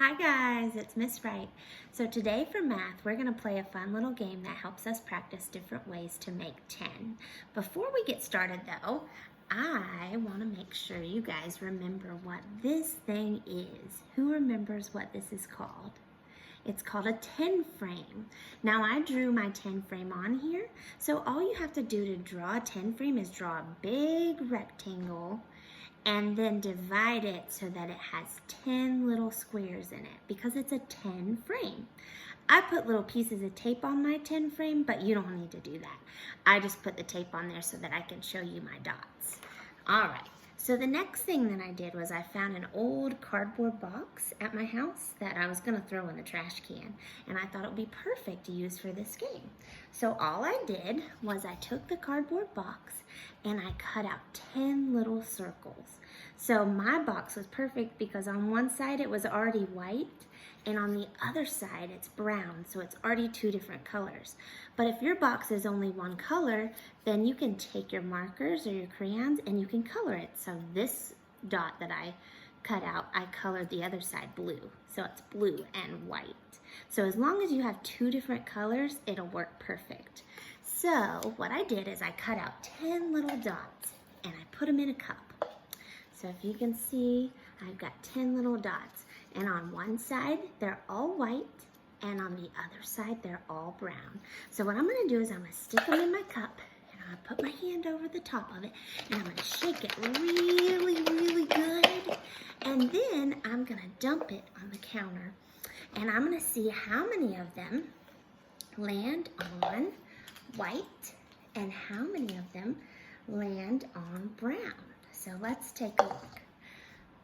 Hi guys, it's Miss Wright. So today for math, we're going to play a fun little game that helps us practice different ways to make 10. Before we get started though, I want to make sure you guys remember what this thing is. Who remembers what this is called? It's called a 10 frame. Now I drew my 10 frame on here, so all you have to do to draw a 10 frame is draw a big rectangle and then divide it so that it has 10 little squares in it because it's a 10 frame. I put little pieces of tape on my 10 frame, but you don't need to do that. I just put the tape on there so that I can show you my dots. All right, so the next thing that I did was I found an old cardboard box at my house that I was gonna throw in the trash can, and I thought it would be perfect to use for this game. So all I did was I took the cardboard box and I cut out 10 little circles. So my box was perfect because on one side it was already white and on the other side it's brown, so it's already two different colors. But if your box is only one color, then you can take your markers or your crayons and you can color it. So this dot that I cut out, I colored the other side blue. So it's blue and white. So as long as you have two different colors, it'll work perfect. So what I did is I cut out 10 little dots and I put them in a cup. So if you can see, I've got 10 little dots. And on one side, they're all white, and on the other side, they're all brown. So what I'm gonna do is I'm gonna stick them in my cup, and I'm gonna put my hand over the top of it, and I'm gonna shake it really, really good. And then I'm gonna dump it on the counter. And I'm gonna see how many of them land on white, and how many of them land on brown. So let's take a look.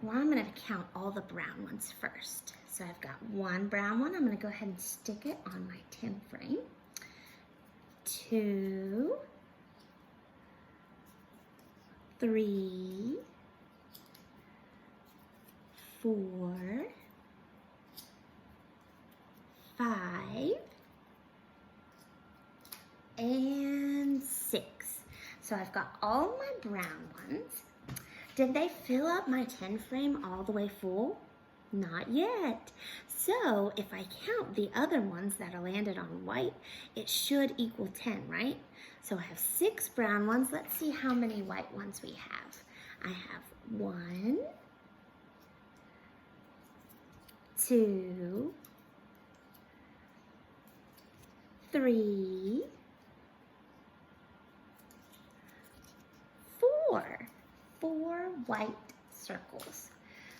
Well, I'm going to count all the brown ones first. So I've got one brown one. I'm going to go ahead and stick it on my 10 frame. 2, 3, 4, 5, and 6. So I've got all my brown ones. Did they fill up my 10 frame all the way full? Not yet. So if I count the other ones that are landed on white, it should equal 10, right? So I have 6 brown ones. Let's see how many white ones we have. I have 1, 2, 3, 4. 4 white circles.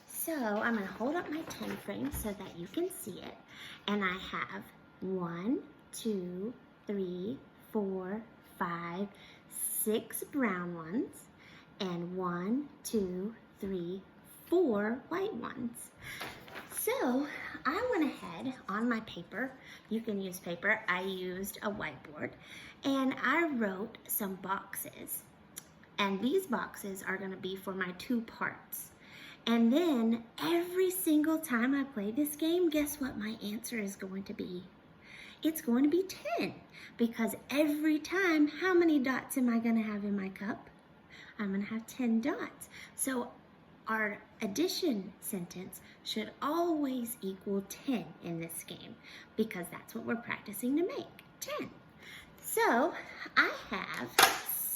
So I'm going to hold up my 10 frame so that you can see it. And I have 1, 2, 3, 4, 5, 6 brown ones, and 1, 2, 3, 4 white ones. So I went ahead on my paper, you can use paper, I used a whiteboard, and I wrote some boxes. And these boxes are going to be for my 2 parts. And then every single time I play this game, guess what my answer is going to be? It's going to be 10. Because every time, how many dots am I going to have in my cup? I'm going to have 10 dots. So our addition sentence should always equal 10 in this game, because that's what we're practicing to make, 10. So I have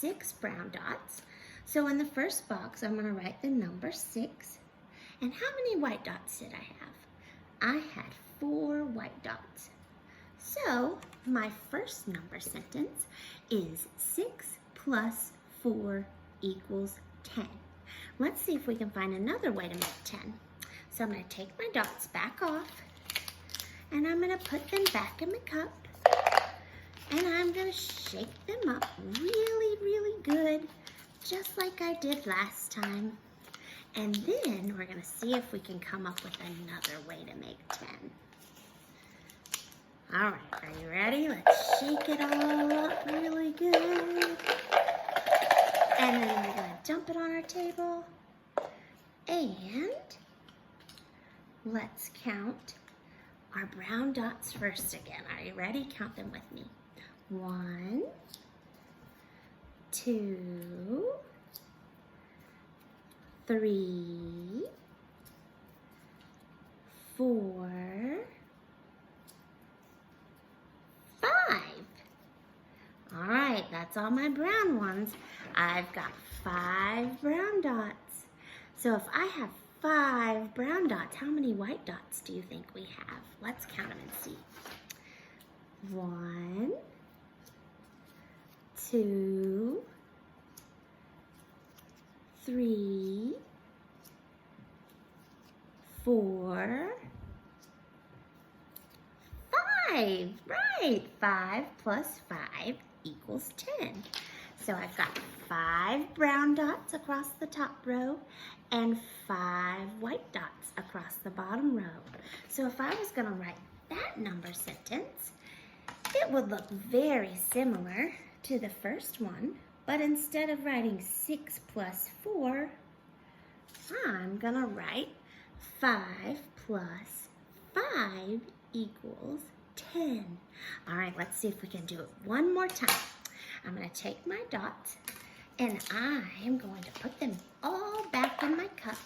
6 brown dots. So in the first box, I'm going to write the number 6. And how many white dots did I have? I had 4 white dots. So my first number sentence is 6 plus 4 equals 10. Let's see if we can find another way to make 10. So I'm going to take my dots back off, and I'm going to put them back in my cup. And I'm going to shake them up really, really good, just like I did last time. And then we're going to see if we can come up with another way to make 10. All right, are you ready? Let's shake it all up really good. And then we're going to dump it on our table. And let's count our brown dots first again. Are you ready? Count them with me. 1, 2, 3, 4, 5. All right, that's all my brown ones. I've got 5 brown dots. So if I have 5 brown dots, how many white dots do you think we have? Let's count them and see. 1, 2, 3, 4, 5. Right, 5 plus 5 equals 10. So I've got 5 brown dots across the top row and 5 white dots across the bottom row. So if I was going to write that number sentence, it would look very similar to the first one, but instead of writing 6 plus 4, I'm going to write 5 plus 5 equals 10. All right, let's see if we can do it one more time. I'm going to take my dots and I am going to put them all back in my cup.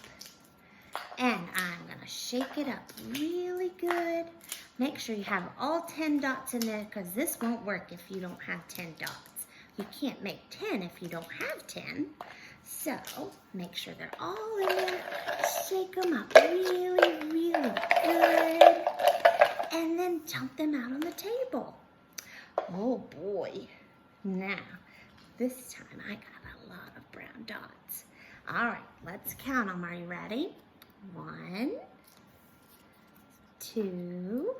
And I'm going to shake it up really good. Make sure you have all 10 dots in there because this won't work if you don't have 10 dots. You can't make 10 if you don't have 10. So make sure they're all in there. Shake them up really, really good. And then dump them out on the table. Oh boy. Now, this time I got a lot of brown dots. All right, let's count them. Are you ready? 1, 2,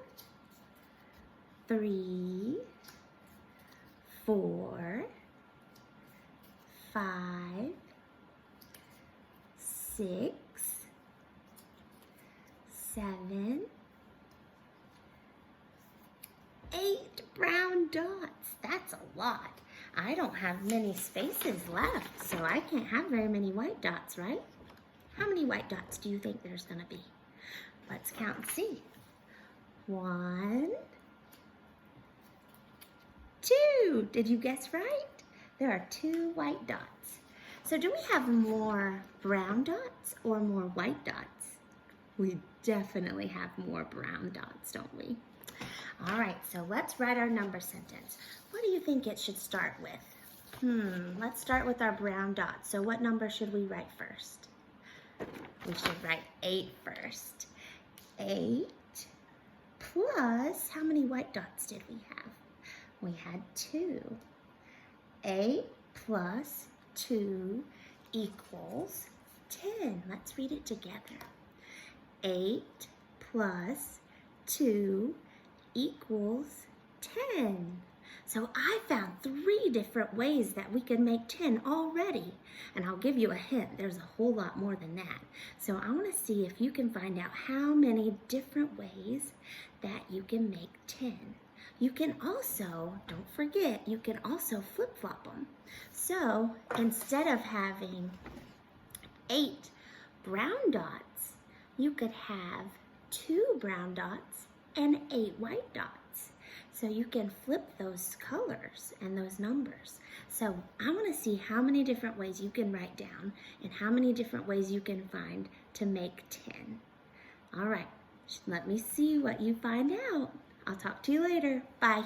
3, 4, 5, 6, 7, 8 brown dots. That's a lot. I don't have many spaces left, so I can't have very many white dots, right? How many white dots do you think there's going to be? Let's count and see. 1, 2. Did you guess right? There are 2 white dots. So do we have more brown dots or more white dots? We definitely have more brown dots, don't we? All right, so let's write our number sentence. What do you think it should start with? Let's start with our brown dots. So what number should we write first? We should write 8 first. 8 plus, how many white dots did we have? We had 2. 8 plus 2 equals 10. Let's read it together. 8 plus 2 equals 10. So I found 3 different ways that we could make 10 already. And I'll give you a hint, there's a whole lot more than that. So I want to see if you can find out how many different ways that you can make 10. You can also, don't forget, you can also flip-flop them. So instead of having 8 brown dots, you could have 2 brown dots and 8 white dots. So you can flip those colors and those numbers. So I want to see how many different ways you can write down and how many different ways you can find to make 10. All right, let me see what you find out. I'll talk to you later. Bye.